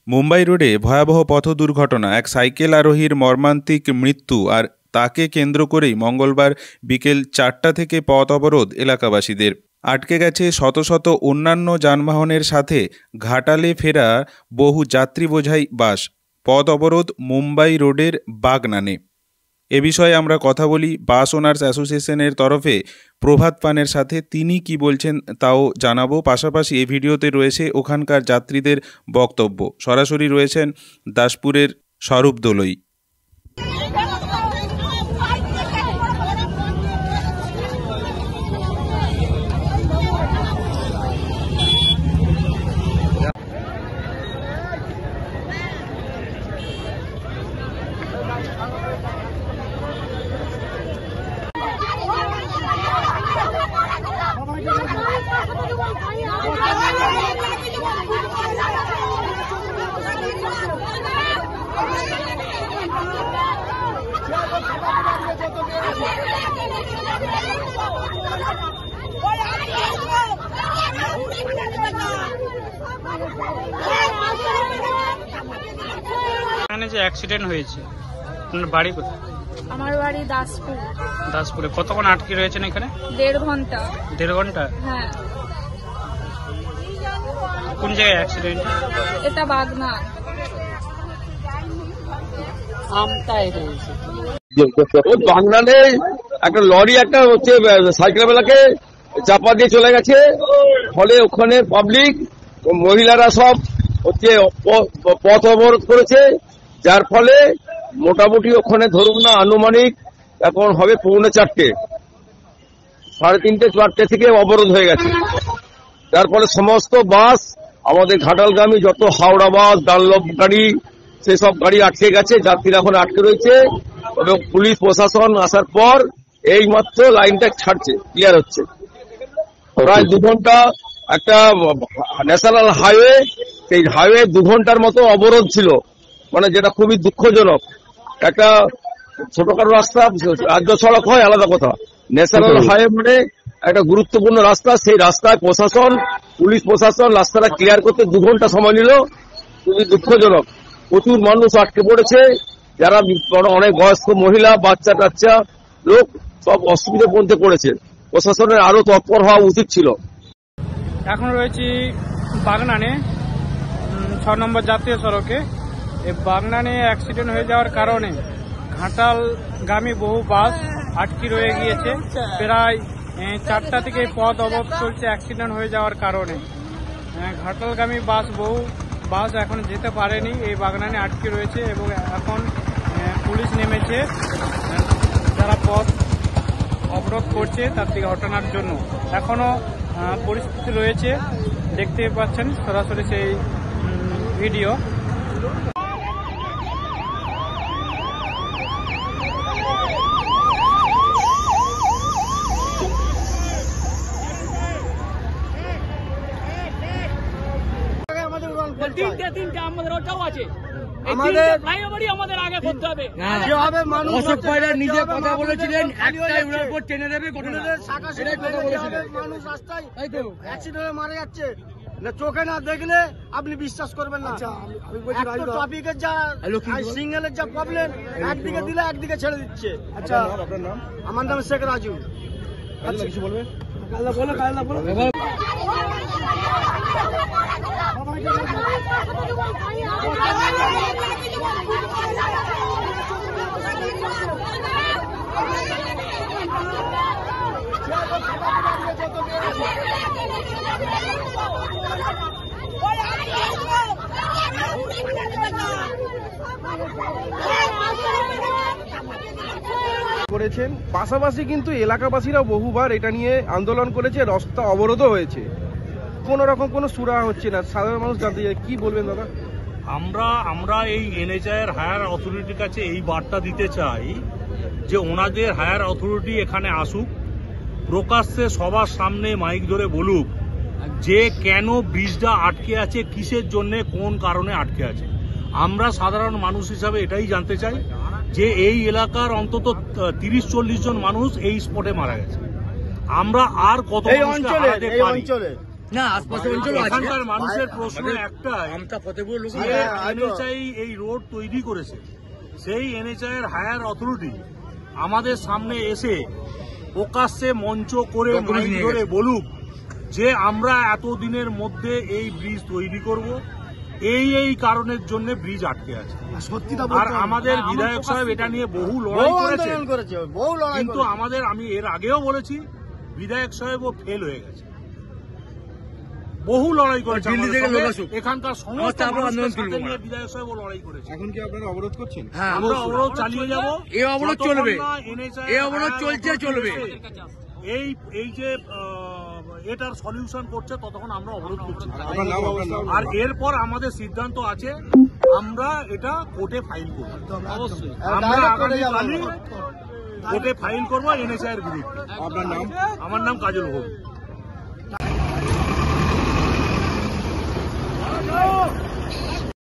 মুম্বাই রোডে ভয়াবহ পথ দুর্ঘটনা, এক সাইকেল আরোহীর মর্মান্তিক মৃত্যু আর তাকে কেন্দ্র করেই মঙ্গলবার বিকেল 4টা থেকে পথ অবরোধ এলাকাবাসীদের। আটকে গেছে শত শত অন্যান্য যানবাহনের সাথে ঘাটালে ফেরা বহু যাত্রী বোঝাই বাস। পথ অবরোধ মুম্বাই রোডের বাগনানে। এ বিষয়ে আমরা কথা বলি বাস ওনার্স অ্যাসোসিয়েশনের তরফে প্রভাত পানের সাথে। তিনি কি বলছেন তাও জানাবো। পাশাপাশি এই ভিডিওতে রয়েছে ওখানকার যাত্রীদের বক্তব্য। সরাসরি রয়েছেন দাসপুরের স্বরূপ দোলই। এখানে যে অ্যাক্সিডেন্ট হয়েছে, আপনার বাড়ি কোথায়? আমার বাড়ি দাসপুর। দাসপুরে কতক্ষণ আটকে রয়েছেন এখানে? 1.5 ঘন্টা। 1.5 ঘন্টা? হ্যাঁ। কোন জায়গায় অ্যাক্সিডেন্ট? এটা বাগনা। আমটাই রয়েছে বাগনানে একটা লরি একটা হচ্ছে সাইকেল বেলাকে চাপা দিয়ে চলে গেছে। ফলে ওখানে পাবলিক মহিলারা সব হচ্ছে পথ অবরোধ করেছে, যার ফলে মোটামুটি ওখানে ধরুন না আনুমানিক এখন হবে 4:45, 3:30, 4টে থেকে অবরোধ হয়ে গেছে। যার ফলে সমস্ত বাস আমাদের ঘাটালগামী যত হাওড়া বাস, ডানলপ গাড়ি, সেসব গাড়ি আটকে গেছে। যাত্রীরা এখন আটকে রয়েছে এবং পুলিশ প্রশাসন আসার পর এই মাত্র লাইনটা ছাড়ছে, ক্লিয়ার হচ্ছে। প্রায় 2 ঘন্টা একটা ন্যাশনাল হাইওয়ে, সেই হাইওয়ে 2 ঘন্টার মতো অবরোধ ছিল, মানে যেটা খুবই দুঃখজনক। একটা ছোটখাটো রাস্তা, রাজ্য সড়ক হয় আলাদা কথা, ন্যাশনাল হাইওয়ে মানে একটা গুরুত্বপূর্ণ রাস্তা। সেই রাস্তায় প্রশাসন, পুলিশ প্রশাসন রাস্তাটা ক্লিয়ার করতে 2 ঘন্টা সময় নিল, খুবই দুঃখজনক। প্রচুর মানুষ আটকে পড়েছে, যারা অনেক বয়স্ক মহিলা, বাচ্চা টাচ্চা লোক সব অসুবিধার মধ্যে পড়েছে। প্রশাসনের আরো তৎপর হওয়া উচিত ছিল। এখন রয়েছি বাগনানে 6 নম্বর জাতীয় সড়কে। এই বাগনানে অ্যাক্সিডেন্ট হয়ে যাওয়ার কারণে ঘাটালগামী বহু বাস আটকে রয়ে গিয়েছে। প্রায় 4টা থেকে পথ অবরোধ চলছে অ্যাক্সিডেন্ট হয়ে যাওয়ার কারণে। ঘাটালগামী বহু বাস এখন যেতে পারেনি, এই বাগনানে আটকে রয়েছে এবং এখন পুলিশ নেমেছে যারা পথ অবরোধ করছে তার দিকে হটানোর জন্য। এখনো পরিস্থিতি রয়েছে, দেখতে পাচ্ছেন সরাসরি সেই ভিডিও। তিনটে আমাদের ওটাও আছে, আমাদের ফ্লাইওভারই আমাদের আগে করতে হবে। যেভাবে মানুষ অশোক পায়রা নিজে কথা বলেছিলেন, একটাই ওনার উপর টেনে দেবে, মানুষ রাস্তায় অ্যাক্সিডেন্টে মারা যাচ্ছে না, চোখে না দেখলে আপনি বিশ্বাস করবেন না। ট্রাফিকের যা সিগন্যালের যা প্রবলেম, একদিকে দিলে একদিকে ছেড়ে দিচ্ছে। আচ্ছা, আমার নাম শেখ রাজু। আচ্ছা, কিছু বলবে? করেছেন। পাশাপাশি কিন্তু এলাকাবাসীরা বহুবার এটা নিয়ে আন্দোলন করেছে, রাস্তা অবরোধও হয়েছে, কোন রকম কোনো সুরা হচ্ছে না। সাধারণ মানুষ জানতে চায়, কি বলবেন দাদা? আমরা এই এনএইচআই হায়ার অথরিটির কাছে এই বার্তা দিতে চাই যে ওনাদের হায়ার অথরিটি এখানে আসুক, প্রকাশ্যে সবার সামনে মাইক ধরে বলুক যে কেন ব্রিজটা আটকে আছে, কিসের জন্য, কোন কারণে আটকে আছে। আমরা সাধারণ মানুষ হিসাবে এটাই জানতে চাই যে এই এলাকার অন্তত 30-40 জন মানুষ এই স্পটে মারা গেছে। আমরা আর কত না আশপাশে অঞ্চল এখানকার মানুষের প্রশ্ন একটাই, যে এনএচআই এই রোড তৈরি করেছে, সেই এনএচআই এর হায়ার অথরিটি আমাদের সামনে এসে প্রকাশ্যে মঞ্চ করে মাইক ধরে বলুক যে আমরা এতদিনের মধ্যে এই ব্রিজ তৈরি করব, এই কারণের জন্য ব্রিজ আটকে আছে। আর আমাদের বিধায়ক সাহেব এটা নিয়ে বহু লড়াই করেছে, কিন্তু আমি এর আগেও বলেছি বিধায়ক সাহেবও ফেল হয়ে গেছে। বহু লড়াই করেছে এখানকার সমস্ত মানুষের সাথে নিয়ে বিধায়ক সাহেবও লড়াই করেছে। এখন কি আপনারা অবরোধ করছেন? আমরা অবরোধ চালিয়ে যাব, এই অবরোধ চলবে, এই অবরোধ চলবে। এই যে এটার সলিউশন করছে ততক্ষণ আমরা অবরোধ করছি। আপনার নাম? আর এরপর আমাদের সিদ্ধান্ত আছে, আমরা এটা কোর্টে ফাইল করব। অবশ্যই আমরা আগামীকালই কোর্টে ফাইল করবো এনএচআই এর বিরুদ্ধে। আপনার নাম? আমার নাম কাজল হোক।